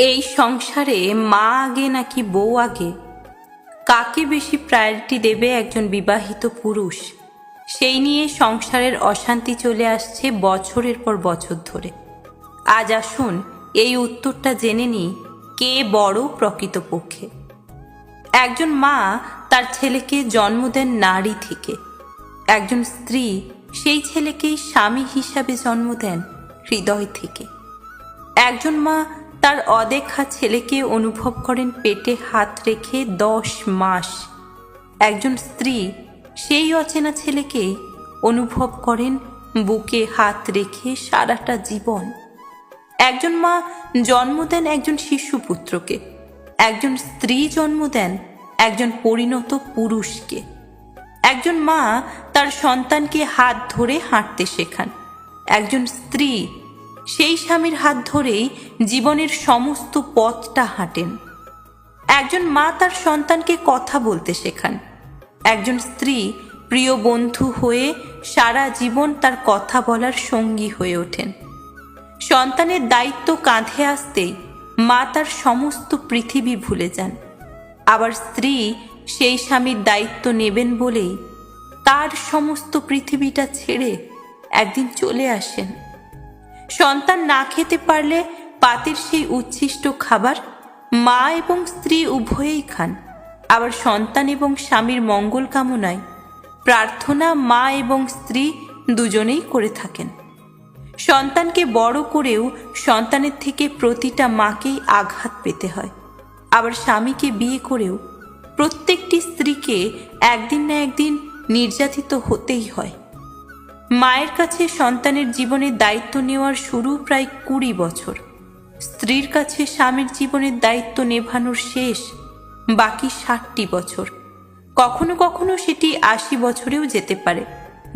এই সংসারে মা আগে নাকি বউ আগে, কাকে বেশি প্রায়োরিটি দেবে একজন বিবাহিত পুরুষ, সেই নিয়ে সংসারের অশান্তি চলে আসছে বছরের পর বছর ধরে। আজ আসুন এই উত্তরটা জেনে নিই, কে বড় প্রকৃতপক্ষে। একজন মা তার ছেলেকে জন্ম দেন নারী থেকে, একজন স্ত্রী সেই ছেলেকেই স্বামী হিসাবে জন্ম দেন হৃদয় থেকে। একজন মা তার অদেখা ছেলেকে অনুভব করেন পেটে হাত রেখে 10 মাস, একজন স্ত্রী সেই অচেনা ছেলেকেই অনুভব করেন বুকে হাত রেখে সারাটা জীবন। একজন মা জন্ম দেন একজন শিশুপুত্রকে, একজন স্ত্রী জন্ম দেন একজন পরিণত পুরুষকে। একজন মা তার সন্তানকে হাত ধরে হাঁটতে শেখান, একজন স্ত্রী সেই স্বামীর হাত ধরেই জীবনের সমস্ত পথটা হাঁটেন। একজন মা তার সন্তানকে কথা বলতে শেখান, একজন স্ত্রী প্রিয় বন্ধু হয়ে সারা জীবন তার কথা বলার সঙ্গী হয়ে ওঠেন। সন্তানের দায়িত্ব কাঁধে আসতেই মা তার সমস্ত পৃথিবী ভুলে যান, আবার স্ত্রী সেই স্বামীর দায়িত্ব নেবেন বলেই তার সমস্ত পৃথিবীটা ছেড়ে একদিন চলে আসেন। সন্তান না খেতে পারলে পাতের সেই উচ্ছিষ্ট খাবার মা এবং স্ত্রী উভয়েই খান, আবার সন্তান এবং স্বামীর মঙ্গল কামনায় প্রার্থনা মা এবং স্ত্রী দুজনেই করে থাকেন। সন্তানকে বড় করেও সন্তানের থেকে প্রতিটা মাকেই আঘাত পেতে হয়, আবার স্বামীকে বিয়ে করেও প্রত্যেকটি স্ত্রীকে একদিন না একদিন নির্যাতিত হতেই হয়। মায়ের কাছে সন্তানের জীবনের দায়িত্ব নেওয়ার শুরু প্রায় 20 বছর, স্ত্রীর কাছে স্বামীর জীবনের দায়িত্ব নেভানোর শেষ বাকি 60টি বছর, কখনো কখনো সেটি 80 বছরেও যেতে পারে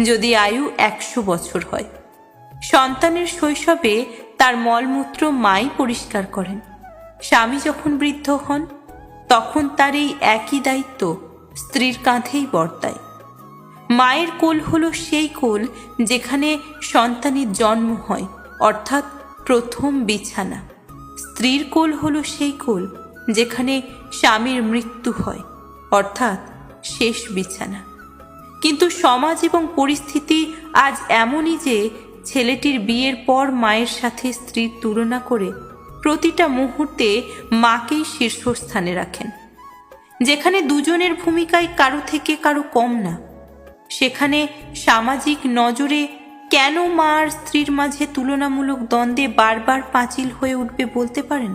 যদি আয়ু 100 বছর হয়। সন্তানের শৈশবে তার মলমূত্র মাই পরিষ্কার করেন, স্বামী যখন বৃদ্ধ হন তখন তার এই একই দায়িত্ব স্ত্রীর কাঁধেই বর্তায়। মায়ের কোল হলো সেই কোল যেখানে সন্তানের জন্ম হয়, অর্থাৎ প্রথম বিছানা। স্ত্রীর কোল হলো সেই কোল যেখানে স্বামীর মৃত্যু হয়, অর্থাৎ শেষ বিছানা। কিন্তু সমাজ এবং পরিস্থিতি আজ এমনই যে ছেলেটির বিয়ের পর মায়ের সাথে স্ত্রীর তুলনা করে প্রতিটা মুহূর্তে মাকেই শীর্ষস্থানে রাখেন। যেখানে দুজনের ভূমিকায় কারো থেকে কারো কম না, সেখানে সামাজিক নজরে কেন মা আর স্ত্রীর মাঝে তুলনামূলক দ্বন্দ্বে বারবার পাঁচিল হয়ে উঠবে বলতে পারেন?